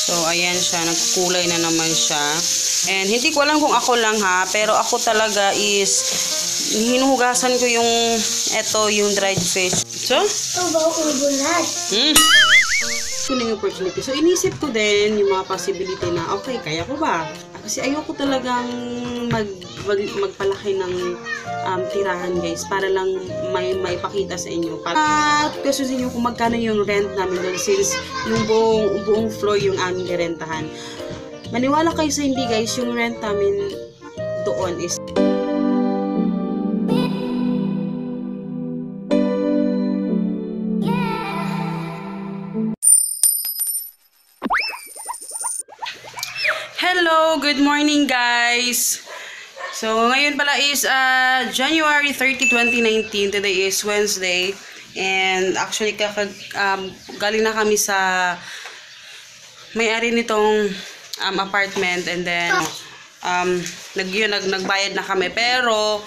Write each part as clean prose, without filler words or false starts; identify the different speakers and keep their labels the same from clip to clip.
Speaker 1: So, ayan siya. Nagkukulay na naman siya. And, hindi ko alam kung ako lang ha. Pero ako talaga is, hinuhugasan ko yung, yung dried fish. So?
Speaker 2: Ito ba ubulat?
Speaker 1: Ito na yung opportunity. So, inisip ko din yung mga possibility na, okay, kaya ko ba? Kasi ayoko talagang magpalaki ng tirahan guys para lang may maipakita sa inyo. Para kasusin nyo kung magkano yung rent namin doon since yung buong floor yung aming rentahan. Maniwala kayo sa hindi guys, yung rent namin doon is Hello! Good morning guys! So, ngayon pala is January 30, 2019. Today is Wednesday. And actually, galing na kami sa may-ari nitong apartment. And then, nagbayad na kami. Pero,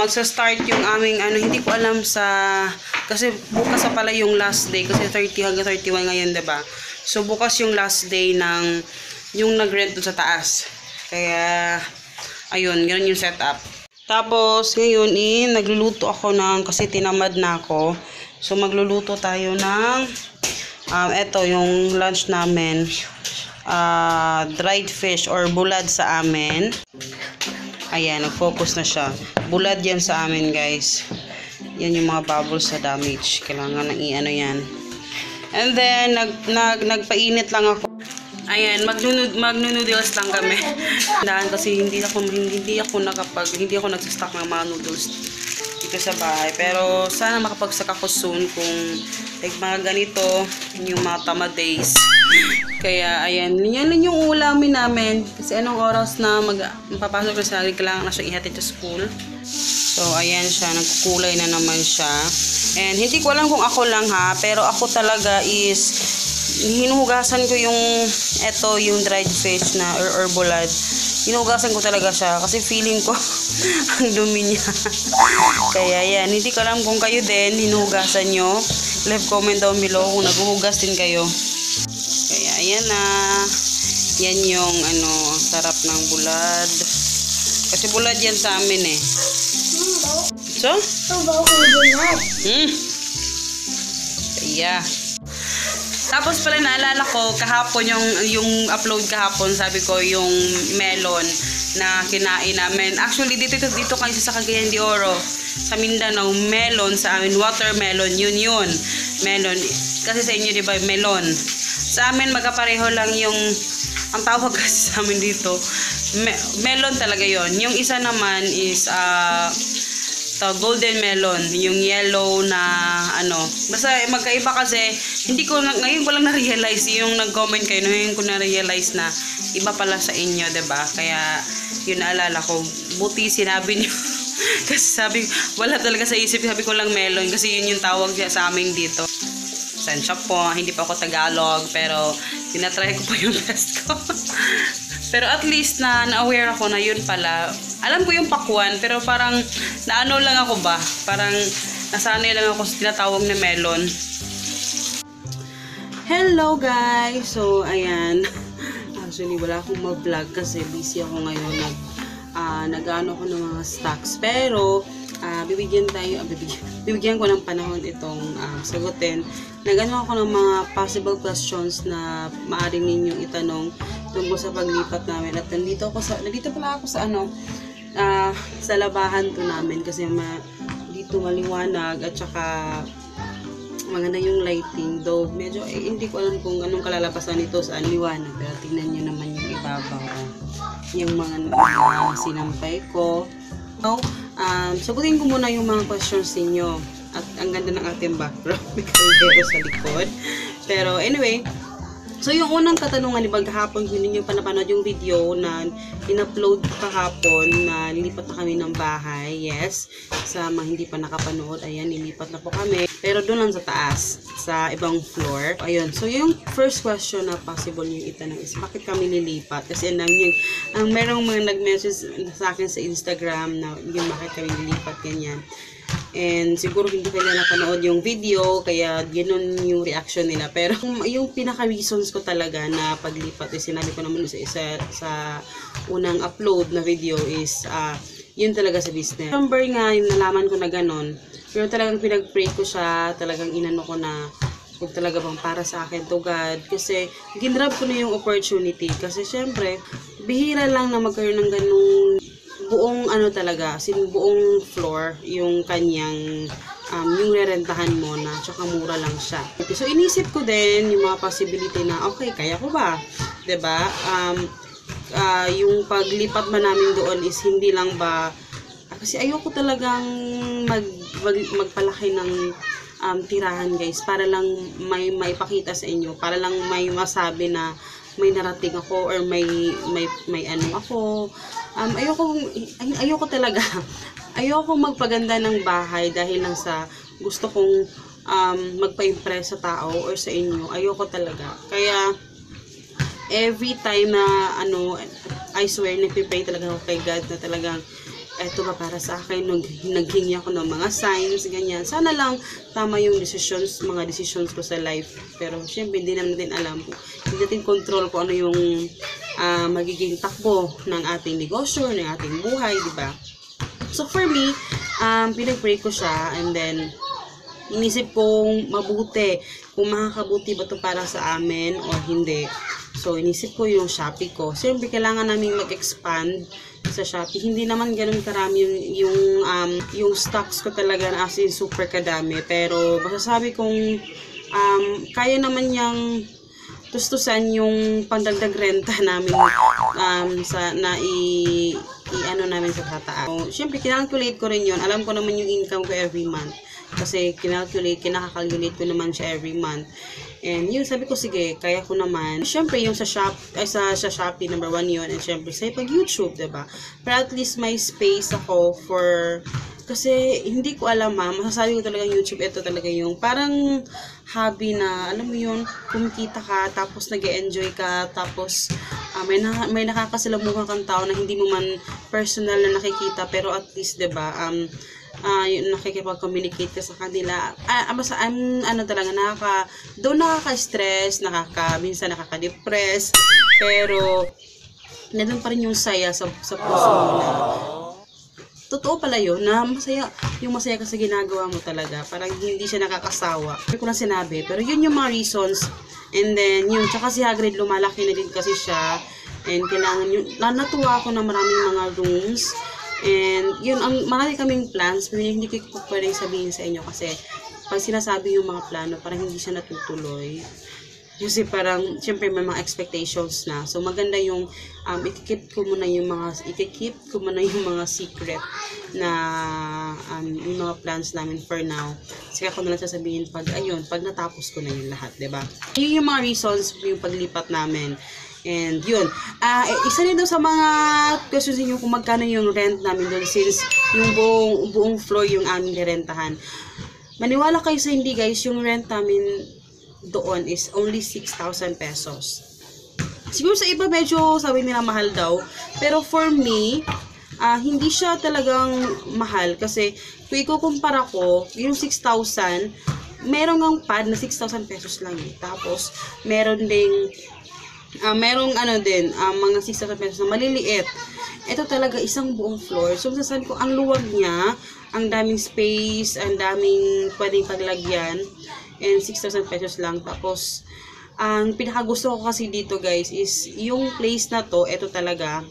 Speaker 1: magsa-start yung aming, hindi ko alam kasi bukas na pala yung last day. Kasi 30 hanggang 31 ngayon, diba? So, bukas yung last day ng yung nag-rent doon sa taas. Kaya, ayun, ganun yung setup. Tapos, ngayon, nagluluto ako kasi tinamad na ako. So, magluluto tayo ng, yung lunch namin. Dried fish or bulad sa amin. Ayan, nag-focus na siya. Bulad yan sa amin, guys. Yan yung mga bubbles sa damage. Kailangan ng yan. And then, nagpainit lang ako. Ayan, magno-noodles lang kami. Kasi hindi ako nagsastock ng mga noodles dito sa bahay. Pero sana makapagsak ako soon kung like mga ganito, yung mga tama days. Kaya ayan, yan lang yung ulamin namin. Kasi anong oras na mapapasok na sa kailangan na siya ihatid sa school. So ayan siya, nagkukulay na naman siya. And hindi ko alam kung ako lang ha, pero ako talaga is hinuhugasan ko yung dried fish na or bulad. Hinuhugasan ko talaga siya kasi feeling ko ang dumi niya. Kaya yan, hindi ko alam kung kayo din hinuhugasan nyo. Leave comment down below kung naghuhugas din kayo. Kaya ayan na. Yan yung sarap ng bulad. Kasi bulad yan sa amin eh. So?
Speaker 2: Ito ba ubulat?
Speaker 1: Kaya. Tapos pala naalala ko kahapon yung upload kahapon, sabi ko yung melon na kinain namin. Actually dito kayo sa Cagayan de Oro, sa Mindanao, melon sa amin, watermelon, yun. Melon. Kasi sa inyo 'di ba melon. Sa amin magkapareho lang ang tawag kasi sa amin dito. Melon talaga yon. Yung isa naman is golden melon, yung yellow na basta magkaiba kasi ngayon ko lang na-realize yung nag-comment kayo, ngayon ko na-realize na iba pala sa inyo, 'di ba? Kaya yun naalala ko, buti sinabi niyo. Kasi wala talaga sa isip, sabi ko lang melon kasi yun yung tawag niya sa amin dito. Sensya po, hindi pa ako Tagalog, pero tinatry ko po yung best ko. Pero at least na-aware ako na yun pala. Alam ko yung pakwan, pero parang lang ako ba? Parang nasanay lang ako sa tinatawag na melon. Hello guys! So, ayan. Actually, wala akong mag-vlog kasi busy ako ngayon. Nag-ano ko ng mga stocks. Pero, bibigyan ko ng panahon itong sagutin. Nag-ano ako ng mga possible questions na maaaring ninyong itanong tungkol sa paglipat namin. At nandito pala ako sa sa labahan to namin kasi dito maliwanag at saka maganda yung lighting. Though medyo hindi ko alam kung anong kalalabasan nito sa liwanag. Pero tingnan nyo naman yung ibabaw. Yung mga sinampay ko. So, sagutin ko muna yung mga questions ninyo. At ang ganda ng ating background. May kaldero sa likod. Pero anyway, so yung unang katanungan, diba kahapon hindi nyo pa napanood yung video na in-upload kahapon na lilipat na kami ng bahay. Yes, sa mga hindi pa nakapanood, ayan, nilipat na po kami. Pero doon lang sa taas, sa ibang floor. Ayun, so yung first question na possible yung itanong is bakit kami lilipat? Kasi merong mga nag-message sa akin sa Instagram na yung bakit kami lilipat, ganyan. And siguro hindi pa nila napanood yung video, kaya ganoon yung reaction nila. Pero yung pinaka-reasons ko talaga na paglipat, sinabi ko naman sa unang upload na video is, yun talaga sa business. Number nga, yung nalaman ko na ganun, pero talagang pinag-pray ko siya, talagang inano ko na, kung talaga bang para sa akin to God. Kasi, ginrab ko na yung opportunity. Kasi, syempre, bihira lang na magkaroon ng ganung buong talaga, buong floor, yung kanyang, yung rerentahan mo na, tsaka mura lang siya. So, inisip ko din yung mga possibility na, okay, kaya ko ba? 'Di ba? Yung paglipat ba namin doon is hindi lang ba, kasi ayoko talagang magpalaki ng tirahan guys, para lang may maipakita sa inyo, para lang may masabi na may narating ako or may ano ako. Ayoko talaga. Ayoko magpaganda ng bahay dahil lang sa gusto kong magpa-impress sa tao or sa inyo. Ayoko talaga. Kaya every time na I swear, nagpipray talaga ako kay God na talagang eto ba para sa akin, naghingi ako ng mga signs, ganyan. Sana lang tama yung mga decisions ko sa life. Pero syempre, hindi naman natin alam. Hindi natin control kung ano yung magiging takbo ng ating negosyo, ng ating buhay, di ba? So for me, pinag-pray ko siya, and then inisip kong mabuti kung makakabuti ba to para sa amin o hindi. So inisip ko yung Shopee ko. Siyempre, kailangan namin mag-expand sa Shopee. Hindi naman ganun karami yung stocks ko talaga na as in super kadami. Pero masasabi kong kaya naman niyang tustusan yung pandagdag renta namin namin sa tataas. So, syempre, kinalculate ko rin yun. Alam ko naman yung income ko every month. Kasi kinakakalculate ko naman siya every month. And yun, sabi ko, sige, kaya ko naman. Syempre, yung sa Shopee, number 1 yun. And syempre, sa pag-YouTube, diba? Pero at least may space ako kasi hindi ko alam masasabi ko talaga YouTube, ito talaga yung parang hobby na, alam mo yun, kumikita ka, tapos nag-e-enjoy ka, tapos may nakakasalamuhan kang tao na hindi mo man personal na nakikita, pero at least, diba, nakikipag-communicate ka sa kanila. Talaga, nakaka-stress, minsan nakaka-depress, pero nandun pa rin yung saya sa puso mo na totoo pala yun, na masaya ka sa ginagawa mo talaga. Parang hindi siya nakakasawa. Hindi ko lang sinabi, pero yun yung mga reasons. And then, yun, tsaka si Hagrid, lumalaki na din kasi siya. And kailangan yun, natuwa ako na maraming mga rooms. And yun, marami kaming plans, pero hindi ko pwedeng sabihin sa inyo kasi pag sinasabi yung mga plano, parang hindi siya natutuloy. Kasi parang, syempre may mga expectations na. So, maganda yung, i-keep ko muna yung mga secret na, yung mga plans namin for now. Kasi ako na lang sasabihin pag natapos ko na yung lahat, diba? Yun yung mga reasons yung paglipat namin. And yun, isa rin daw sa mga questions niyo kung magkano yung rent namin doon since yung buong floor yung aming rentahan. Maniwala kayo sa hindi guys, yung rent namin doon is only 6,000 pesos. Siguro sa iba medyo sabi nila mahal daw. Pero for me, hindi siya talagang mahal. Kasi kung ikukumpara ko, yung 6,000, meron ng pad na 6,000 pesos lang eh. Tapos, merong mga 6,000 pesos na maliliit. Ito talaga isang buong floor. So, masasabi ko, ang luwag niya, ang daming space, ang daming pwedeng paglagyan. And 6,000 pesos lang. Tapos, ang pinakagusto ko kasi dito guys is yung place na to, ito talaga,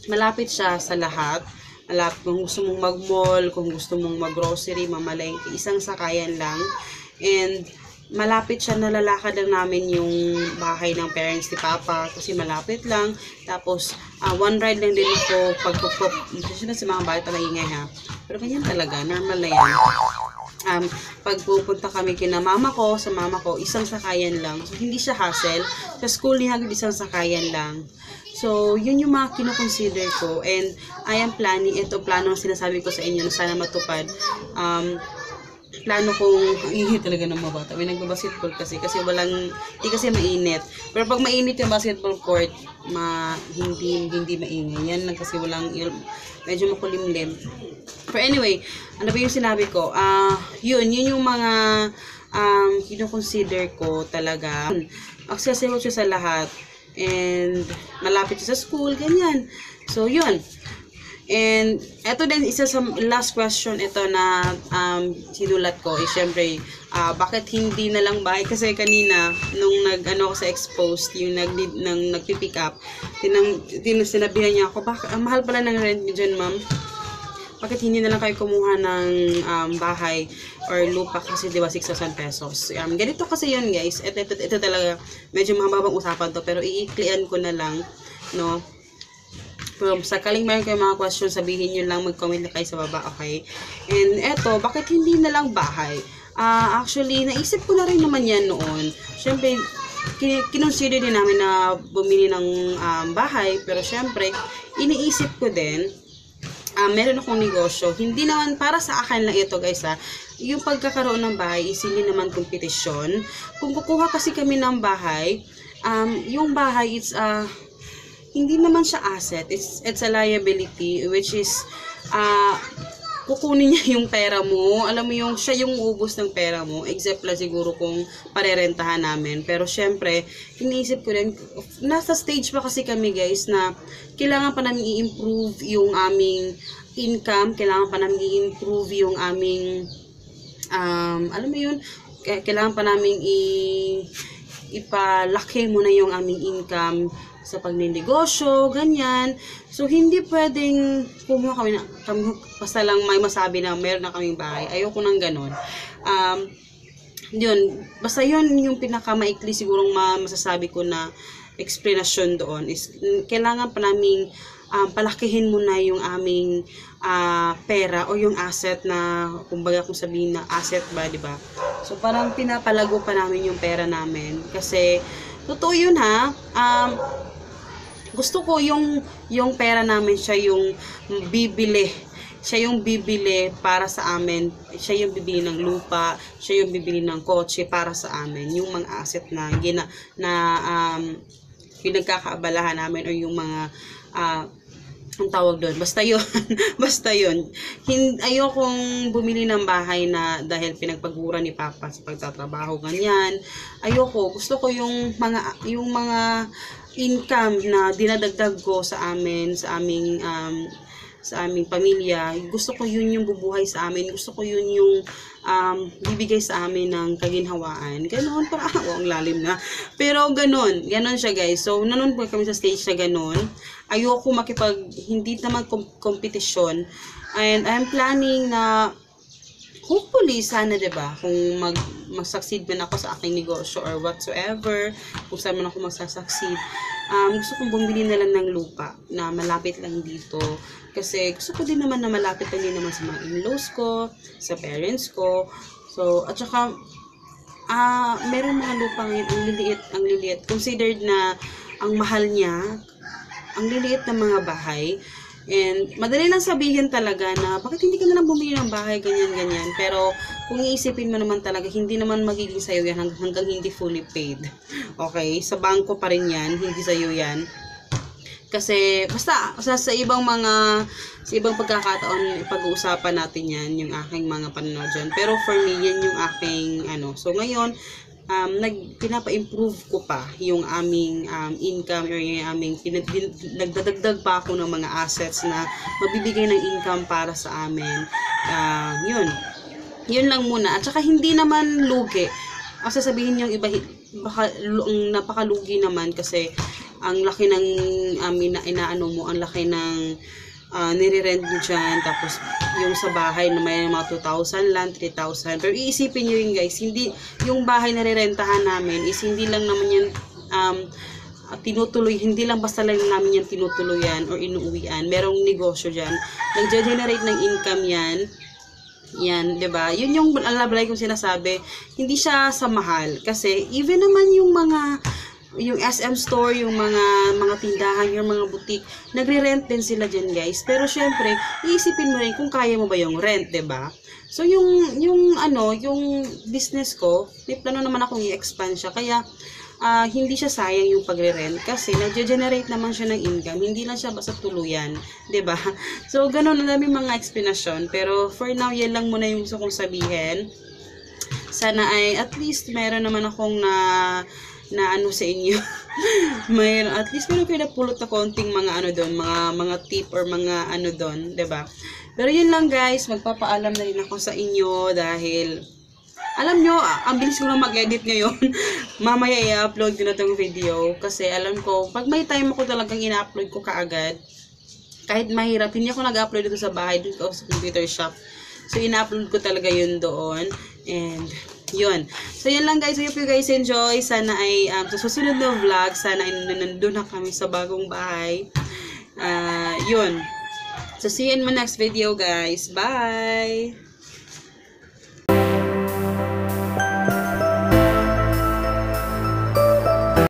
Speaker 1: malapit siya sa lahat. Malapit kung gusto mong mag-mall, kung gusto mong mag-grocery, mamalengke, isang sakayan lang. And malapit siya, nalalakad lang namin yung bahay ng parents ni Papa kasi malapit lang. Tapos, one ride lang din ako pagpupop. Kasi na si mga bata maingay ha. Pero ganyan talaga, normal na yan. Pag pupunta kami sa mama ko, isang sakayan lang. So, hindi siya hassle. Sa school ni Hagrid, isang sakayan lang. So, yun yung mga kinoconsider ko. And, I am planning, ito plano ang sinasabi ko sa inyo na sana matupad. plano kong, ang talaga ng mga bata. May nagbabasketball kasi hindi kasi mainit. Pero pag mainit yung basketball court, hindi maingay. Yan lang kasi medyo makulimlim. Pero anyway, ano ba yung sinabi ko? Yun yung mga kino-consider ko talaga. Accessible siya sa lahat. And malapit siya sa school, ganyan. So, yun. And eto din, isa sa last question ito na sinulat ko is syempre, bakit hindi na lang bahay? Kasi kanina nung ako sa exposed, yung nagpipick up, sinabihan niya ako, mahal pala ng rent niyo dyan, ma'am. Bakit hindi na lang kayo kumuha ng bahay or lupa kasi di ba 6,000 pesos. Ganito kasi yun, guys. Ito talaga medyo mahabang usapan to, pero iiklian ko na lang, no? Pero sakaling mayroon kayo mga question, sabihin nyo lang, mag-comment na kayo sa baba, okay? And eto, bakit hindi na lang bahay? Actually, naisip ko na rin naman yan noon. Siyempre, kinonsider din namin na bumili ng bahay, pero siyempre, iniisip ko din, meron akong negosyo. Hindi naman para sa akin lang ito, guys, yung pagkakaroon ng bahay is hindi naman kompetisyon. Kung kukuha kasi kami ng bahay, yung bahay, hindi naman siya asset. It's a liability, which is, kukunin niya yung pera mo. Alam mo siya yung ubos ng pera mo. Except lang siguro kung parerentahan namin. Pero syempre, iniisip ko rin, nasa stage pa kasi kami, guys, na kailangan pa namin i-improve yung aming income. Kailangan pa namin i-improve yung aming, alam mo yun, kailangan pa namin ipalaki muna yung aming income sa pagninegosyo, ganyan. So, hindi pwedeng kumuha kami basta lang may masabi na meron na kaming bahay. Ayoko nang ganon. Yun, basta yun yung pinakamaikli sigurong masasabi ko na explanation doon is kailangan pa naming palakihin muna yung aming pera o yung asset na, kumbaga kung sabihin na asset ba, di ba? So, parang pinapalago pa namin yung pera namin. Kasi, totoo yun gusto ko yung pera namin siya yung bibili. Siya yung bibili para sa amin. Siya yung bibili ng lupa, siya yung bibili ng kotse para sa amin. Yung mga asset na pinagkakaabalahan namin o yung mga ang tawag doon. Basta yun. Basta yun. Ayokong bumili ng bahay na dahil pinagpagura ni Papa sa pagtatrabaho, ganyan. Ayoko. Gusto ko yung mga income na dinadagdag ko sa amin, sa aming pamilya. Gusto ko yun yung bubuhay sa amin. Gusto ko yun yung bibigay sa amin ng kaginhawaan. Ganon, ang lalim na. Pero ganon siya, guys. So, nanon po kami sa stage na ganon. Ayoko hindi naman kompetisyon. And I'm planning na hopefully, sana, diba, kung mag-succeed man ako sa aking negosyo or whatsoever, kung saan man ako mag-succeed, gusto kong bumili na lang ng lupa na malapit lang dito. Kasi gusto ko din naman na malapit lang din naman sa mga in-laws ko, sa parents ko. So, at saka, meron mga lupa ngayon, ang liliit. Considered na ang mahal niya, ang liliit ng mga bahay. And madali lang sabihin talaga na bakit hindi ka na lang bumili ng bahay, ganyan. Pero kung iisipin mo naman talaga, hindi naman magiging sayo yan hanggang hindi fully paid. Okay? Sa bangko pa rin yan, hindi sayo yan. Kasi basta sa ibang pagkakataon pag-uusapan natin yan, yung aking mga pananaw dyan. Pero for me, yan yung aking So ngayon, pinapa-improve ko pa yung aming income or yung aming nagdadagdag pa ako ng mga assets na mabibigay ng income para sa amin. Yun lang muna. At saka hindi naman lugi. Kasi sabihin yung iba, napakalugi naman kasi ang laki ng ang laki ng nire-rent nyo dyan, tapos yung sa bahay na may mga 2,000 lang, 3,000. Pero iisipin nyo yun, guys, hindi, yung bahay na rirentahan namin is hindi lang naman yan tinutuloy, hindi lang basta lang namin yan tinutuluyan or inuuwian. Merong negosyo dyan. Nag-generate ng income yan. Yan, 'di ba? Yun yung alabalay kong sinasabi, hindi siya sa mahal kasi even naman yung yung SM store, yung mga tindahan, yung mga butik, nagre-rent din sila dyan, guys. Pero syempre, iisipin mo rin kung kaya mo ba yung rent, 'di ba? So yung business ko, may plano naman akong i-expand siya. Kaya hindi siya sayang yung pagre-rent kasi nagge-generate naman siya ng income, hindi lang siya basta tuluyan, 'di ba? So ganun, ang dami mga explanation, pero for now yan lang muna yung gusto kong sabihin. Sana ay at least meron naman akong na ano sa inyo. At least meron kayo napulot na konting mga ano doon, mga tip or mga ano doon, 'di ba? Pero yun lang, guys, magpapaalam na rin ako sa inyo dahil alam nyo, ang bilis ko na mag-edit ngayon. Mamaya i-upload ko na tong video. Kasi alam ko, pag may time ako talagang ina-upload ko kaagad, kahit mahirap, hindi ako nag-upload dito sa bahay, dito sa computer shop. So, ina-upload ko talaga yun doon. And, yun. So, yun lang, guys. I hope you guys enjoy. Sana ay, sa susunod na vlog, sana ay nandun na kami sa bagong bahay. Yun. So, see you in my next video, guys. Bye!